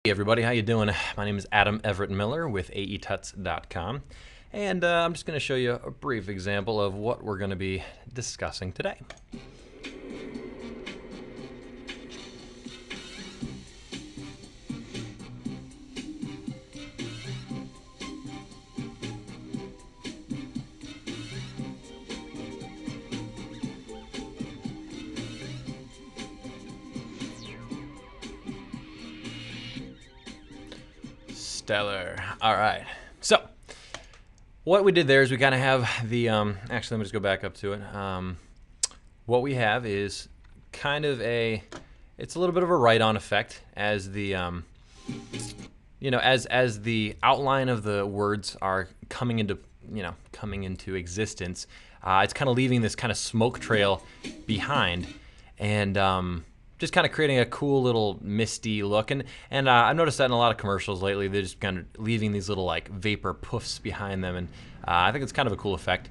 Hey everybody, how you doing? My name is Adam Everett Miller with aetuts.com, and I'm just going to show you a brief example of what we're going to be discussing today. Stellar. All right. So what we did there is we kind of have the, actually let me just go back up to it. What we have is kind of it's a little bit of a write-on effect as the, as the outline of the words are coming into existence. It's kind of leaving this kind of smoke trail behind, and just kind of creating a cool little misty look. And I've noticed that in a lot of commercials lately, they're just kind of leaving these little like vapor puffs behind them, and I think it's kind of a cool effect.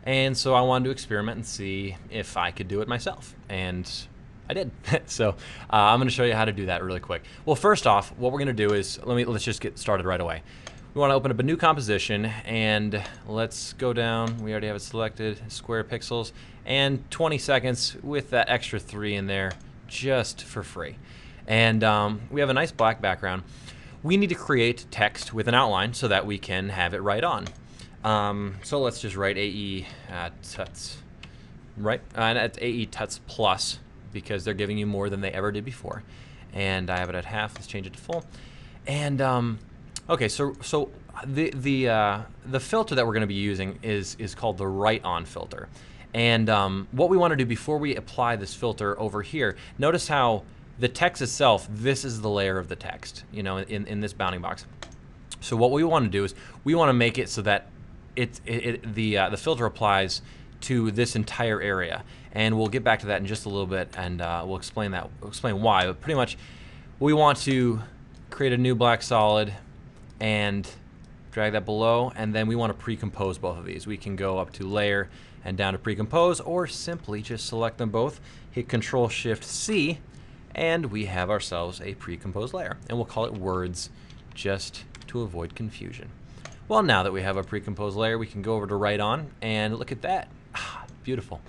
And so I wanted to experiment and see if I could do it myself, and I did. So I'm going to show you how to do that really quick. Well, first off, what we're going to do is let's just get started right away. We want to open up a new composition, and let's go down. We already have it selected, square pixels, and 20 seconds with that extra 3 in there, just for free. And we have a nice black background. We need to create text with an outline so that we can have it right on. So let's just write aetuts, right? And it's aetuts plus, because they're giving you more than they ever did before. And I have it at half. Let's change it to full. And okay, so the filter that we're going to be using is called the write-on filter. And what we want to do before we apply this filter over here, notice how the text itself, this is the layer of the text, in this bounding box. So what we want to do is we want to make it so that the filter applies to this entire area. And we'll get back to that in just a little bit, and we'll explain why. But pretty much we want to create a new black solid and drag that below, and then we want to pre-compose both of these. We can go up to layer and down to pre-compose, or simply just select them both, hit Control-Shift-C, and we have ourselves a pre-composed layer. And we'll call it words, just to avoid confusion. Well, now that we have a pre-composed layer, we can go over to write-on, and look at that. Beautiful.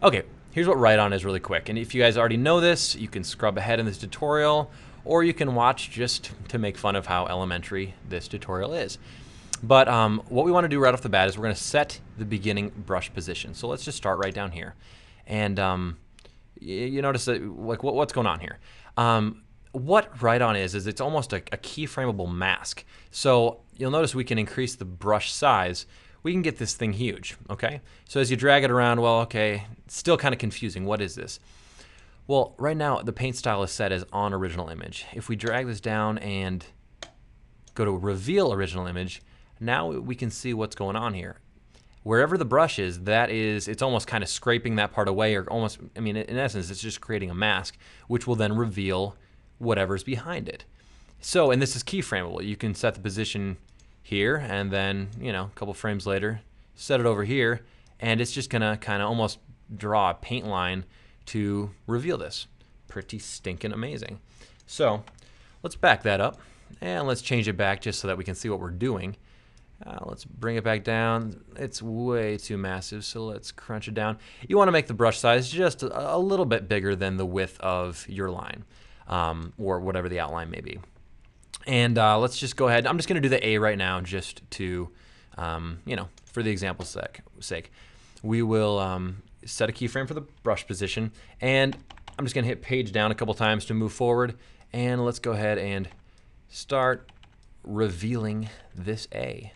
Okay, here's what write-on is really quick. And if you guys already know this, you can scrub ahead in this tutorial, or you can watch just to make fun of how elementary this tutorial is. But what we want to do right off the bat is we're going to set the beginning brush position. So let's just start right down here. And you notice that, like, what's going on here? What write-on is it's almost a keyframeable mask. So you'll notice we can increase the brush size. We can get this thing huge, okay? So as you drag it around, well, okay, it's still kind of confusing. What is this? Well, right now the paint style is set as on original image. If we drag this down and go to reveal original image, now we can see what's going on here. Wherever the brush is, it's almost kind of scraping that part away, or almost, I mean, in essence, it's just creating a mask, which will then reveal whatever's behind it. So, and this is keyframeable. You can set the position here, and then, a couple frames later, set it over here, and it's just gonna kind of almost draw a paint line to reveal this. Pretty stinking amazing. So let's back that up, and let's change it back just so that we can see what we're doing. Let's bring it back down. It's way too massive, so let's crunch it down. You want to make the brush size just a little bit bigger than the width of your line, or whatever the outline may be. And let's just go ahead. I'm just going to do the A right now, just to, for the example's sake. We will set a keyframe for the brush position, and I'm just going to hit page down a couple times to move forward. And let's go ahead and start revealing this A.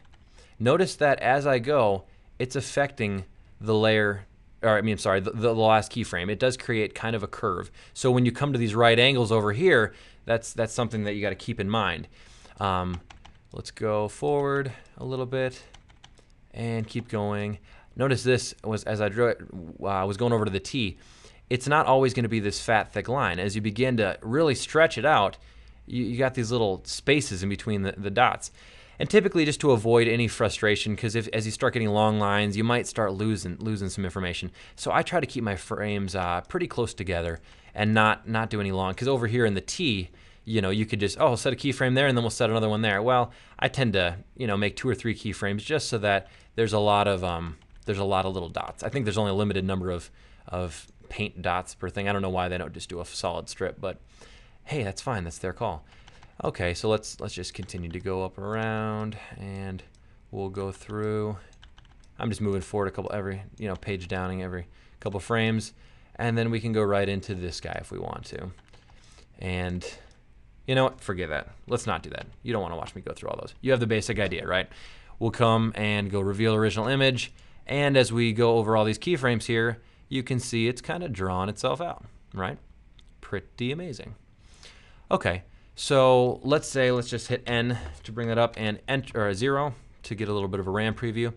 Notice that as I go, it's affecting the layer, or the last keyframe. It does create kind of a curve. So when you come to these right angles over here, that's something that you got to keep in mind. Let's go forward a little bit and keep going. Notice this was, as I drew it, was going over to the T. It's not always going to be this fat, thick line. As you begin to really stretch it out, you got these little spaces in between the dots. And typically, just to avoid any frustration, because as you start getting long lines, you might start losing some information. So I try to keep my frames pretty close together and not do any long, because over here in the T, you could just, oh, set a keyframe there and then we'll set another one there. Well, I tend to, make 2 or 3 keyframes just so that there's a lot of little dots. I think there's only a limited number of paint dots per thing. I don't know why they don't just do a solid strip, but hey, that's fine. That's their call. Okay, so let's just continue to go up and around, and we'll go through. I'm just moving forward a couple page downing every couple frames, and then we can go right into this guy if we want to. And you know what? Forget that. Let's not do that. You don't want to watch me go through all those. You have the basic idea, right? We'll come and go reveal original image, and as we go over all these keyframes here, you can see it's kind of drawn itself out, right? Pretty amazing. Okay. So let's just hit N to bring that up, and enter, or 0 to get a little bit of a RAM preview.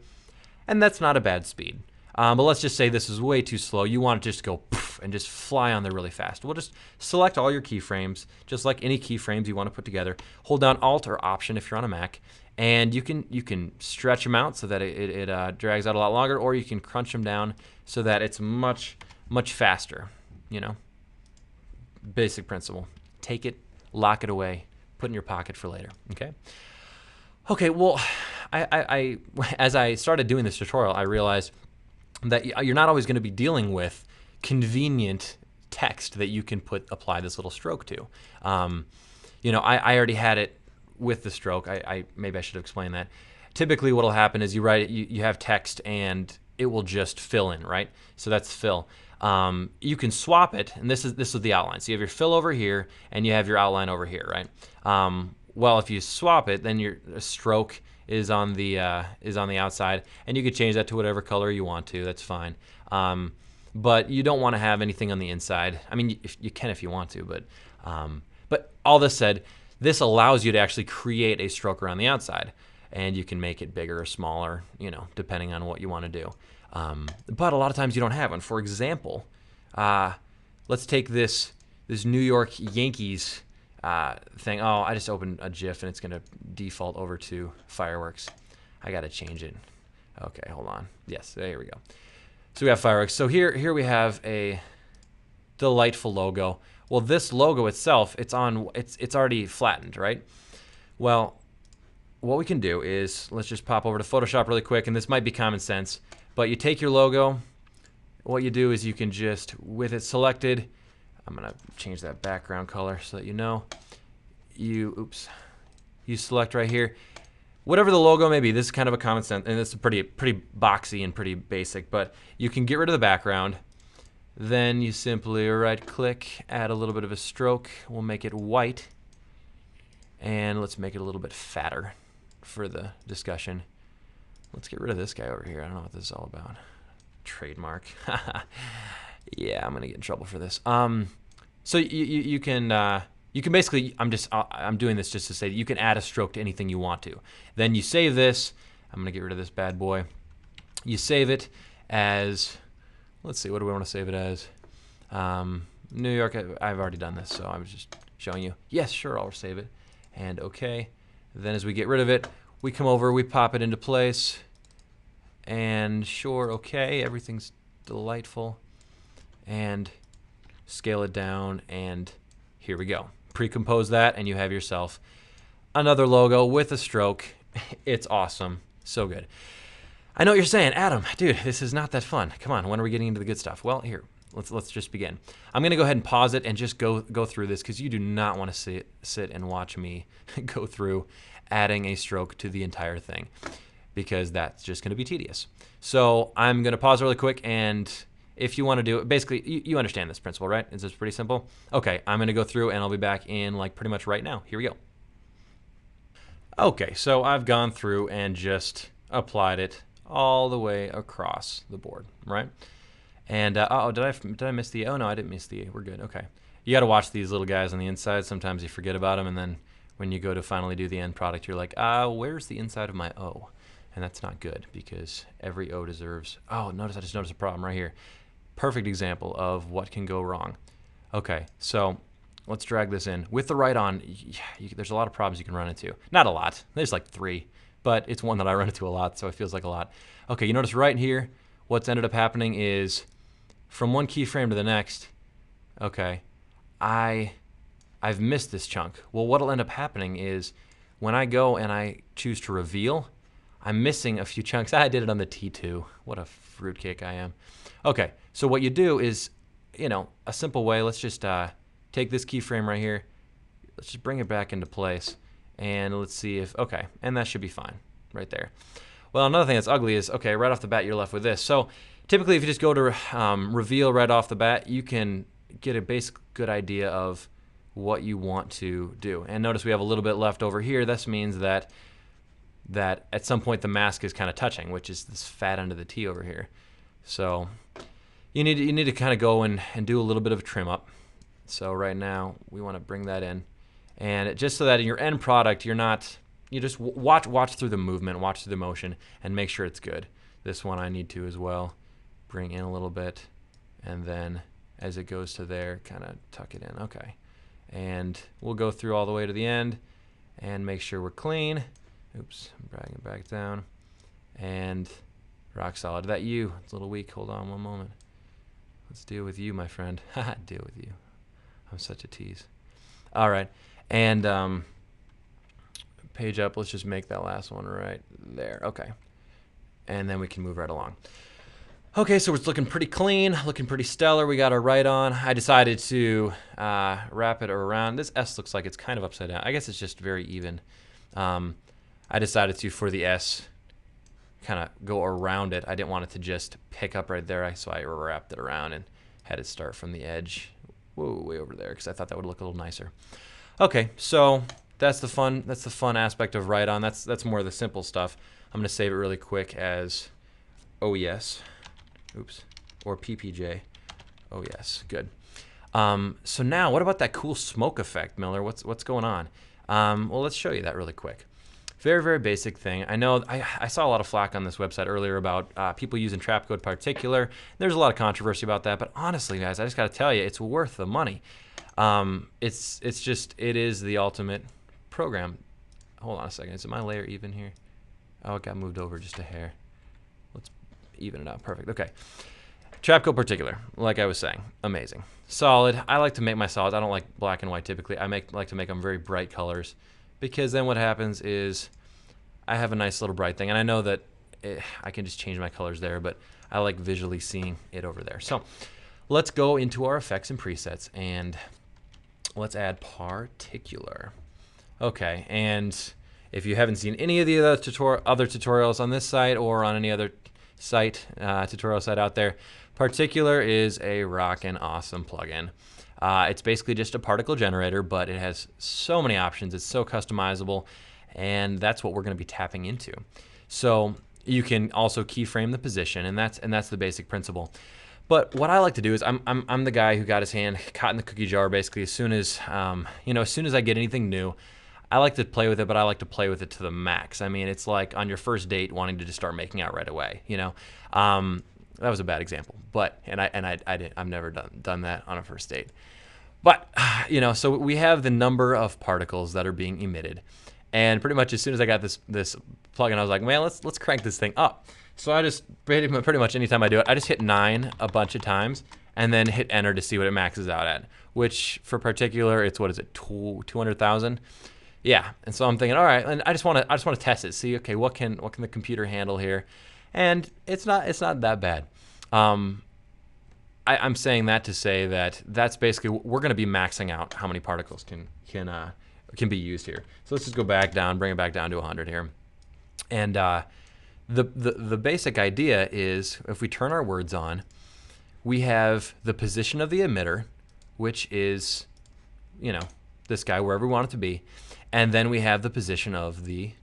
And that's not a bad speed. But let's just say this is way too slow. You want it just to go poof and just fly on there really fast. We'll just select all your keyframes, just like any keyframes you want to put together. Hold down Alt or Option if you're on a Mac, and you can stretch them out so that it drags out a lot longer, or you can crunch them down so that it's much faster. Basic principle. Take it, lock it away, put it in your pocket for later. Okay, well, I as I started doing this tutorial, I realized that you're not always going to be dealing with convenient text that you can apply this little stroke to. I already had it with the stroke. Maybe I should have explained that. Typically what will happen is you have text and it will just fill in, right? So that's fill. You can swap it, and this is the outline. So you have your fill over here, and you have your outline over here, right? Well, if you swap it, then your stroke is on the outside, and you could change that to whatever color you want to. That's fine. But you don't want to have anything on the inside. I mean, you can if you want to, but all this said, this allows you to actually create a stroke around the outside, and you can make it bigger or smaller, depending on what you want to do. But a lot of times you don't have one. For example, let's take this New York Yankees thing. Oh, I just opened a GIF and it's going to default over to fireworks. I got to change it. Okay, hold on. Yes, there we go. So we have fireworks. So here we have a delightful logo. Well, this logo itself, it's already flattened, right? Well, what we can do is let's just pop over to Photoshop really quick, and this might be common sense, but you take your logo. What you do is you can just, with it selected, I'm gonna change that background color so that you select right here. Whatever the logo may be, this is kind of a common sense, and this is pretty boxy and pretty basic, but you can get rid of the background. Then you simply right click, add a little bit of a stroke. We'll make it white, and let's make it a little bit fatter for the discussion. Let's get rid of this guy over here. I don't know what this is all about. Trademark. Yeah, I'm gonna get in trouble for this. So you can basically, I'm doing this just to say that you can add a stroke to anything you want to. Then you save this. I'm gonna get rid of this bad boy. You save it as, let's see, what do we want to save it as? New York. I've already done this, so I was just showing you. Yes, sure, I'll save it. And okay. Then as we get rid of it, we come over, we pop it into place, and sure, okay, everything's delightful. And scale it down, and here we go. Pre-compose that, and you have yourself another logo with a stroke. It's awesome. So good. I know what you're saying, Adam, dude, this is not that fun. Come on, when are we getting into the good stuff? Well, here, let's just begin. I'm gonna go ahead and pause it and just go through this, because you do not want to sit and watch me go through adding a stroke to the entire thing, because that's just gonna be tedious. So I'm gonna pause really quick, and if you want to do it, basically, you understand this principle, right? It's just pretty simple. Okay, I'm gonna go through and I'll be back in like pretty much right now. Here we go. Okay, so I've gone through and just applied it all the way across the board, right? And oh, did I miss the? Oh no, I didn't miss the. We're good. Okay, you got to watch these little guys on the inside. Sometimes you forget about them, and then when you go to finally do the end product, you're like, where's the inside of my O? And that's not good, because every O deserves. Oh, I just noticed a problem right here. Perfect example of what can go wrong. Okay, so let's drag this in with the right on. There's a lot of problems you can run into. Not a lot. There's like 3. But it's one that I run into a lot, so it feels like a lot. Okay, you notice right here, what's ended up happening is from one keyframe to the next, okay, I I've missed this chunk. Well, what'll end up happening is when I go and I choose to reveal, I'm missing a few chunks. I did it on the T2. What a fruitcake I am. Okay, so what you do is, you know, a simple way, let's just take this keyframe right here. Let's just bring it back into place. And let's see if, okay, and that should be fine right there. Well, another thing that's ugly is, okay, right off the bat, you're left with this. So typically, if you just go to reveal right off the bat, you can get a basic good idea of what you want to do. And notice we have a little bit left over here. This means that at some point the mask is kind of touching, which is this fat end of the T over here. So you need to kind of go and do a little bit of a trim up. So right now we want to bring that in, and just so that in your end product you just watch through the movement, watch through the motion, and make sure it's good. This one I need to as well bring in a little bit, and then as it goes to there, kind of tuck it in. Okay, and we'll go through all the way to the end and make sure we're clean. Oops, I'm dragging it back down, and rock solid. That U, it's a little weak. Hold on one moment. Let's deal with you, my friend. Haha, deal with you. I'm such a tease. All right, and page up. Let's just make that last one right there. Okay, and then we can move right along. Okay, so it's looking pretty clean, looking pretty stellar. We got our right on. I decided to wrap it around. This S looks like it's kind of upside down. I guess it's just very even. I decided to, for the S, kind of go around it. I didn't want it to just pick up right there, so I wrapped it around and had it start from the edge, way over there, because I thought that would look a little nicer. Okay, so that's the fun aspect of right on. That's more of the simple stuff. I'm gonna save it really quick as OES, oops, or PPJ. Oh yes, good. So now, what about that cool smoke effect, Miller? What's going on? Well, let's show you that really quick. Very, very basic thing. I know I saw a lot of flack on this website earlier about people using trap code particular. There's a lot of controversy about that, but honestly, guys, I just got to tell you, it's worth the money. It is the ultimate program. Hold on a second. Is my layer even here? Oh, it got moved over just a hair. Let's even it out. Perfect. Okay. Trap code particular, like I was saying, amazing. Solid. I like to make my solids. I don't like black and white typically. I like to make them very bright colors, because then what happens is I have a nice little bright thing, and I know that I can just change my colors there, but I like visually seeing it over there. So let's go into our effects and presets, and let's add particular. Okay, and if you haven't seen any of the other tutorials on this site or on any other site, tutorial site out there, particular is a rockin' awesome plugin. It's basically just a particle generator, but it has so many options. It's so customizable, and that's what we're going to be tapping into. So you can also keyframe the position, and that's the basic principle. But what I like to do is I'm the guy who got his hand caught in the cookie jar basically as soon as as soon as I get anything new. I like to play with it, but I like to play with it to the max. I mean, it's like on your first date wanting to just start making out right away. That was a bad example, but I've never done that on a first date. But so we have the number of particles that are being emitted, and pretty much as soon as I got this plugin, I was like, man, let's crank this thing up. So I just pretty much anytime I do it, I just hit 9 a bunch of times and then hit enter to see what it maxes out at. Which for particular, it's 200,000. Yeah, and so I'm thinking, all right, and I just want to test it, see, okay, what can the computer handle here, and it's not that bad. I'm saying that to say that's basically we're going to be maxing out how many particles can be used here. So let's just go back down, bring it back down to 100 here, and the basic idea is if we turn our words on, we have the position of the emitter, which is this guy wherever we want it to be. And then we have the position of the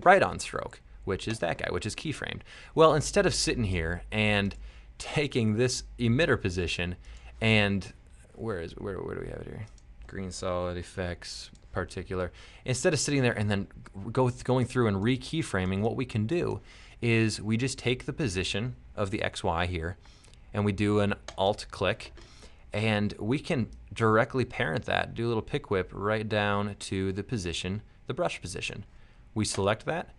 right-on stroke, which is that guy, which is keyframed. Well, instead of sitting here and taking this emitter position and where do we have it here? Green solid effects, particular. Instead of sitting there and then going through and re-keyframing, what we can do is we just take the position of the XY here and we do an alt click, and we can directly parent that, do a little pick whip right down to the position, the brush position. We select that,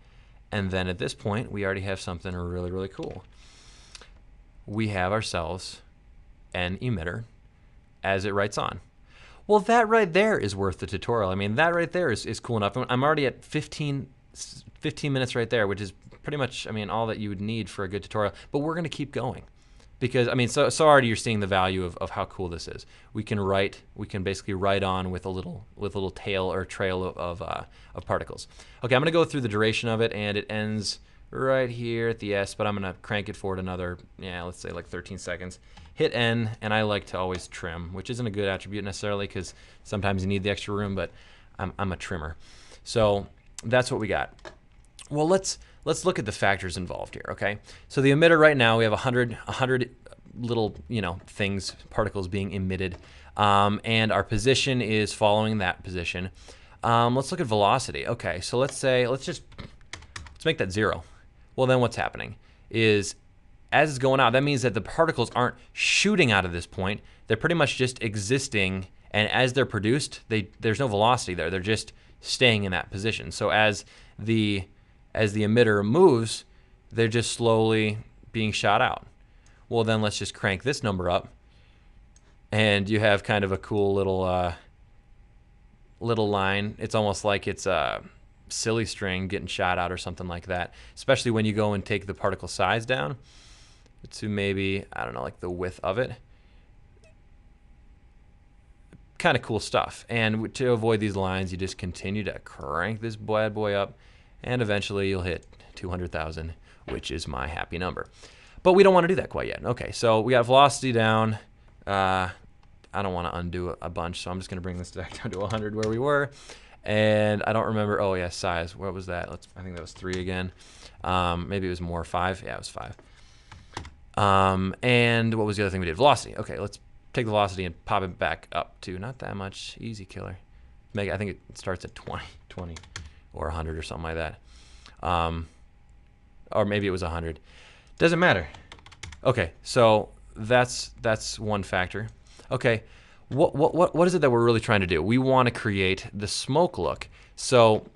and then at this point, we already have something really, really cool. We have ourselves an emitter as it writes on. Well, that right there is worth the tutorial. I mean, that right there is cool enough. I'm already at 15 minutes right there, which is pretty much, I mean, all that you would need for a good tutorial. But we're going to keep going. Because, I mean, so already you're seeing the value of how cool this is. We can basically write on with a little tail or trail of particles. Okay, I'm going to go through the duration of it, and it ends right here at the S, but I'm going to crank it forward another, yeah, let's say like 13 seconds. Hit N, and I like to always trim, which isn't a good attribute necessarily because sometimes you need the extra room, but I'm a trimmer. So that's what we got. Well, let's look at the factors involved here, okay? So the emitter right now, we have 100 little, things, particles being emitted, and our position is following that position. Let's look at velocity. Okay, so let's make that 0. Well, then what's happening is as it's going out, that means that the particles aren't shooting out of this point. They're pretty much just existing, and as they're produced, there's no velocity there. They're just staying in that position. So as the emitter moves, they're just slowly being shot out. Well, then let's just crank this number up, and you have kind of a cool little line. It's almost like it's a silly string getting shot out or something like that, especially when you go and take the particle size down to maybe, I don't know, like the width of it. Kind of cool stuff. And to avoid these lines, you just continue to crank this bad boy up, and eventually you'll hit 200,000, which is my happy number. But we don't want to do that quite yet. Okay, so we got velocity down. I don't want to undo a bunch, so I'm just going to bring this back down to 100 where we were. And I don't remember, oh yeah, size. What was that? I think that was 3 again. Maybe it was more, 5. Yeah, it was 5. And what was the other thing we did? Velocity. Okay, let's take the velocity and pop it back up to not that much. Easy killer. I think it starts at 20 or 100 or something like that. Or maybe it was 100. Doesn't matter. Okay, so that's one factor. Okay, what is it that we're really trying to do? We want to create the smoke look. So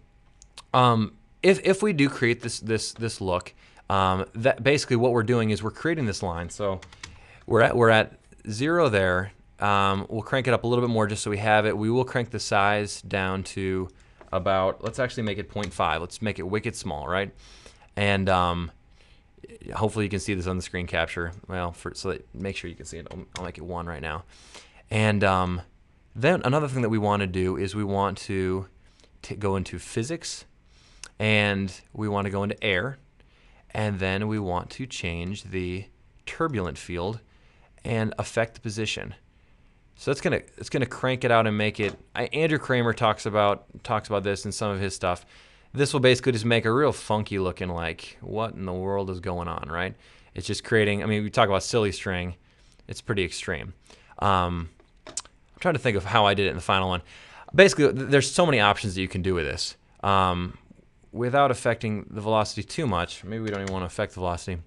if we do create this look, that basically what we're doing is we're creating this line. So we're at 0 there. We'll crank it up a little bit more just so we have it. We will crank the size down to about, let's actually make it 0.5. Let's make it wicked small, right? And hopefully you can see this on the screen capture. Well, so that make sure you can see it. I'll make it 1 right now. And then another thing that we want to do is we want to go into physics, and we want to go into air, and then we want to change the turbulent field and affect the position. So it's gonna crank it out and make it. Andrew Kramer talks about this in some of his stuff. This will basically just make a real funky looking, like, what in the world is going on, right? It's just creating, I mean, we talk about silly string. It's pretty extreme. I'm trying to think of how I did it in the final one. Basically, there's so many options that you can do with this. Without affecting the velocity too much, maybe we don't even want to affect the velocity.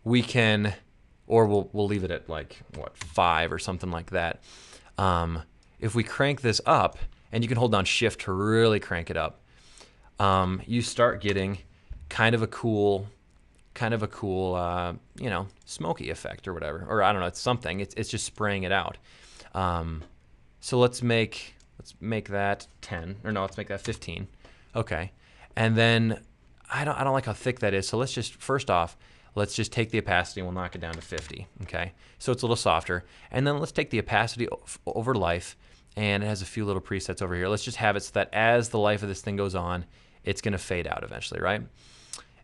We can, or we'll leave it at like, what, 5 or something like that. If we crank this up, and you can hold down Shift to really crank it up, you start getting kind of a cool, Smokey effect or whatever. Or I don't know, it's something. It's just spraying it out. So let's make that 10, or no, let's make that 15. Okay, and then I don't like how thick that is. So let's just, first off, let's just take the opacity and we'll knock it down to 50. Okay, so it's a little softer. And then let's take the opacity over life, and it has a few little presets over here. Let's just have it so that as the life of this thing goes on, it's gonna fade out eventually, right?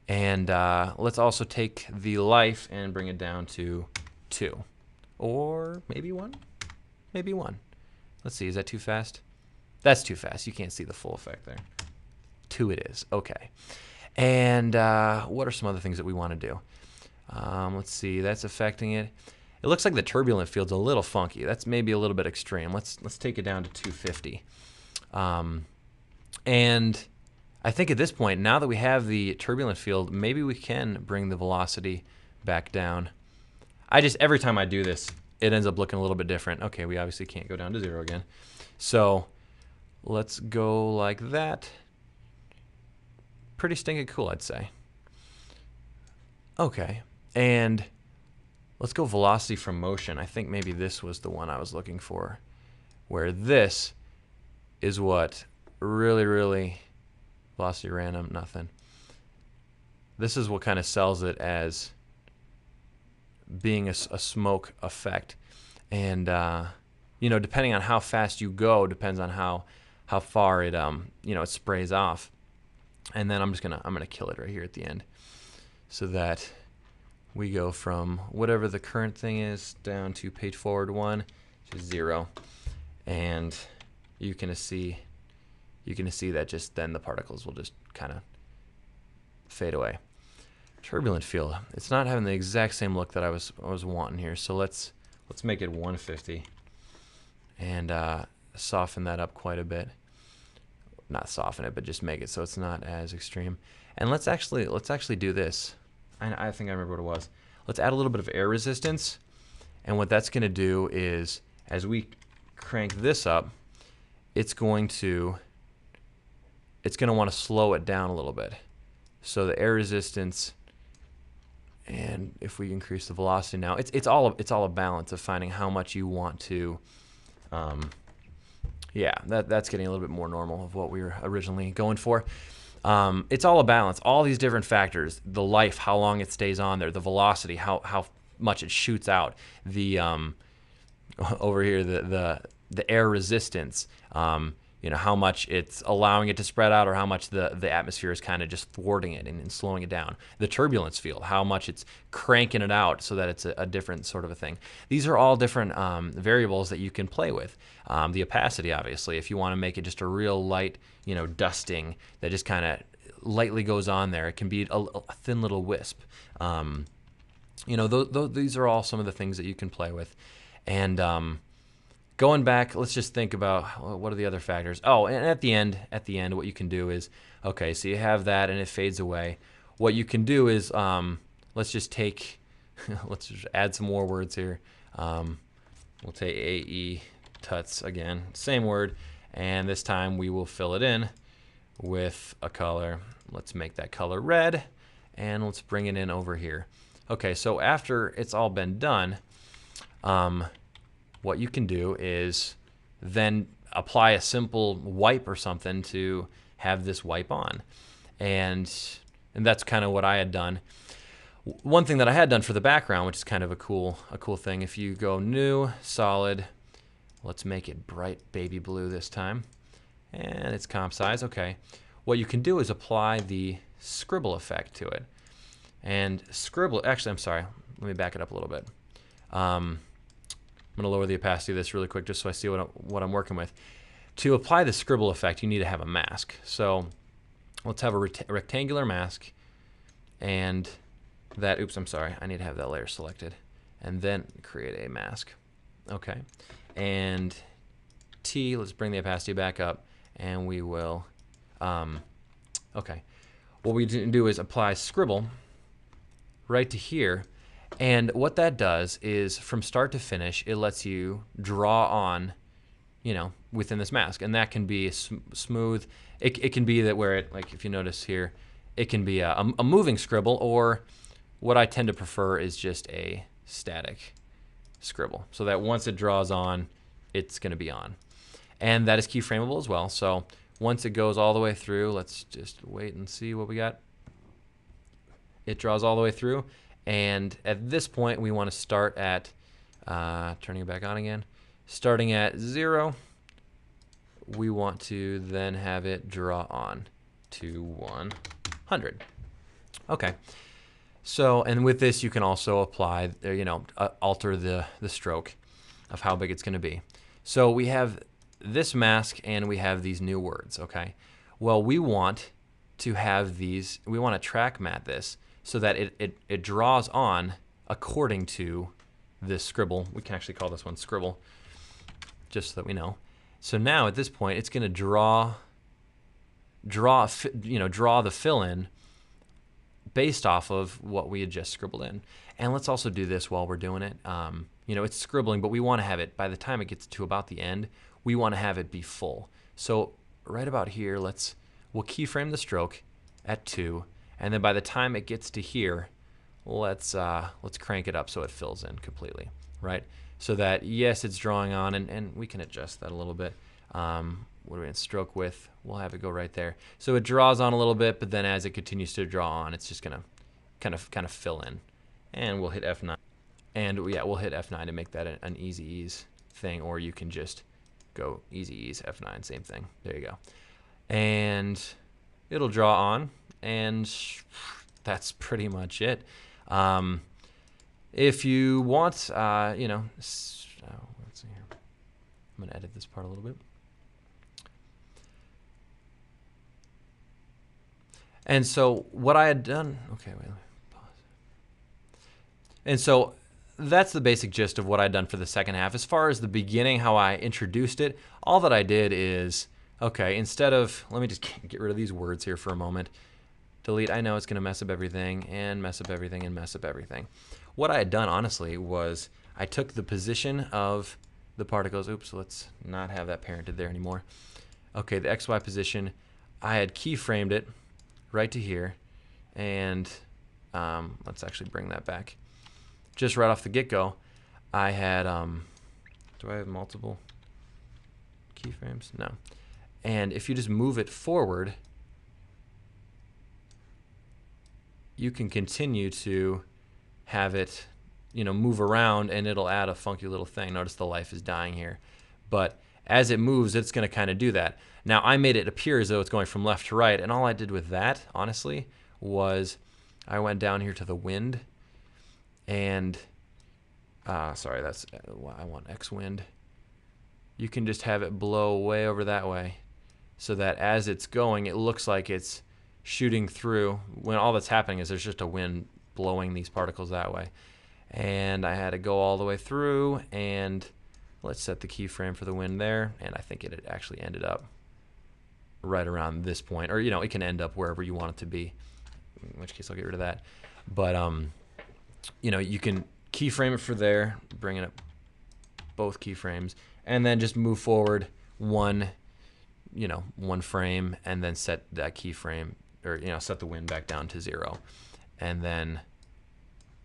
And let's also take the life and bring it down to 2, or maybe 1, maybe 1. Let's see, is that too fast? That's too fast. You can't see the full effect there. 2 it is, okay. And what are some other things that we want to do? Let's see, that's affecting it. It looks like the turbulent field's a little funky. That's maybe a little bit extreme. Let's take it down to 250. And I think at this point, now that we have the turbulent field, maybe we can bring the velocity back down. Every time I do this, it ends up looking a little bit different. Okay, we obviously can't go down to 0 again. So let's go like that. Pretty stinking cool, I'd say. Okay, and let's go velocity from motion. I think maybe this was the one I was looking for. where this is what really velocity random, nothing. This is what kind of sells it as being a smoke effect. And you know, depending on how fast you go, depends on how far it you know, it sprays off. And then I'm gonna kill it right here at the end, so that we go from whatever the current thing is down to page forward 1, which is 0, and you can see that just then the particles will just kind of fade away. Turbulent field. It's not having the exact same look that I was wanting here, so let's make it 150 and soften that up quite a bit. Not soften it, but just make it so it's not as extreme. And let's actually do this. I think I remember what it was. Let's add a little bit of air resistance, and what that's going to do is, as we crank this up, it's going to want to slow it down a little bit. So the air resistance, and if we increase the velocity now, it's all a balance of finding how much you want to. Yeah, that's getting a little bit more normal of what we were originally going for. It's all a balance. All these different factors: the life, how long it stays on there; the velocity, how much it shoots out; the over here the air resistance. You know, how much it's allowing it to spread out, or how much the atmosphere is kind of just thwarting it and slowing it down. The turbulence field, how much it's cranking it out so that it's a different sort of a thing. These are all different variables that you can play with. The opacity, obviously, if you want to make it just a real light, you know, dusting that just kind of lightly goes on there, it can be a thin little wisp. You know, these are all some of the things that you can play with. And going back, let's just think about what are the other factors. Oh, and at the end, what you can do is, okay, so you have that and it fades away. What you can do is, let's just take, let's just add some more words here. We'll take AE tuts again, same word, and this time we will fill it in with a color. Let's make that color red, and let's bring it in over here. Okay, so after it's all been done, what you can do is then apply a simple wipe or something to have this wipe on. And that's kind of what I had done. One thing that I had done for the background, which is kind of a cool thing, if you go new, solid, let's make it bright baby blue this time. And it's comp size, okay. What you can do is apply the scribble effect to it. And scribble, actually, I'm sorry, let me back it up a little bit. I'm going to lower the opacity of this really quick just so I see what I'm working with. To apply the scribble effect, you need to have a mask. So let's have a rectangular mask, and that, oops, I'm sorry, I need to have that layer selected, and then create a mask. Okay, and T, let's bring the opacity back up, and we will, okay, what we do is apply scribble right to here. And what that does is, from start to finish, it lets you draw on, you know, within this mask. And that can be smooth. It can be that where it, like if you notice here, it can be a moving scribble, or what I tend to prefer is just a static scribble. So that once it draws on, it's going to be on. And that is keyframeable as well. So once it goes all the way through, let's just wait and see what we got. It draws all the way through. And at this point, we want to start at, turning it back on again, starting at 0, we want to then have it draw on to 100. Okay. So, and with this, you can also apply, you know, alter the stroke of how big it's going to be. So we have this mask and we have these new words, okay? Well, we want to have these, we want to track mat this, so that it draws on according to this scribble. We can actually call this one scribble, just so that we know. So now at this point, it's going to draw the fill in based off of what we had just scribbled in. And let's also do this while we're doing it. You know, it's scribbling, but we want to have it, by the time it gets to about the end, we want to have it be full. So right about here, we'll keyframe the stroke at 2. And then by the time it gets to here, let's crank it up so it fills in completely, right? so that, yes, it's drawing on, and we can adjust that a little bit. What are we in stroke width? We'll have it go right there. So it draws on a little bit, but then as it continues to draw on, it's just gonna kind of fill in. And we'll hit F9. And yeah, we'll hit F9 to make that an easy ease thing, or you can just go easy ease F9, same thing. There you go. And it'll draw on, and that's pretty much it. If you want, you know, let's see here. I'm gonna edit this part a little bit. And so what I had done, okay, wait, let me pause. And so that's the basic gist of what I'd done for the second half. As far as the beginning, how I introduced it, all that I did is, okay, instead of, let me just get rid of these words here for a moment. Delete, I know it's gonna mess up everything, and mess up everything, and mess up everything. What I had done, honestly, was I took the position of the particles, oops, let's not have that parented there anymore. Okay, the XY position, I had keyframed it right to here, and let's actually bring that back. Just right off the get-go, I had, do I have multiple keyframes? No. And if you just move it forward, you can continue to have it, you know, move around, and it'll add a funky little thing. Notice the life is dying here. But as it moves, it's going to kind of do that. Now, I made it appear as though it's going from left to right, and all I did with that, honestly, was I went down here to the wind, and, sorry, that's, I want X wind. You can just have it blow way over that way, so that as it's going, it looks like it's shooting through, when all that's happening is there's just a wind blowing these particles that way. And I had to go all the way through, and let's set the keyframe for the wind there, and I think it had actually ended up right around this point, or, you know, it can end up wherever you want it to be, in which case I'll get rid of that. But you know, you can keyframe it for there, bring it up both keyframes, and then just move forward one frame, and then set that keyframe, or, you know, set the wind back down to 0. And then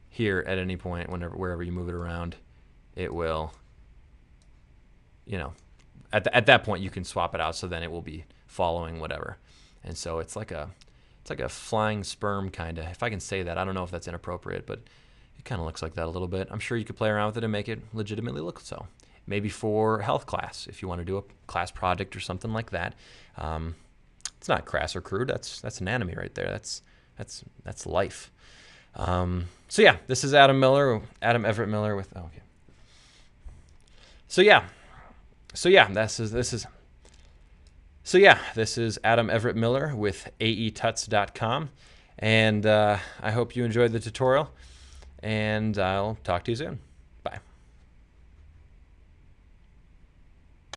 here at any point, wherever you move it around, it will, you know, at that point you can swap it out, so then it will be following whatever. And so it's like a flying sperm kind of, if I can say that. I don't know if that's inappropriate, but it kind of looks like that a little bit. I'm sure you could play around with it and make it legitimately look so. Maybe for health class, if you want to do a class project or something like that. It's not crass or crude. That's anatomy right there. That's life. So yeah, this is Adam Everett Miller with, oh, okay. So yeah, this is Adam Everett Miller with aetuts.com, and I hope you enjoyed the tutorial, and I'll talk to you soon.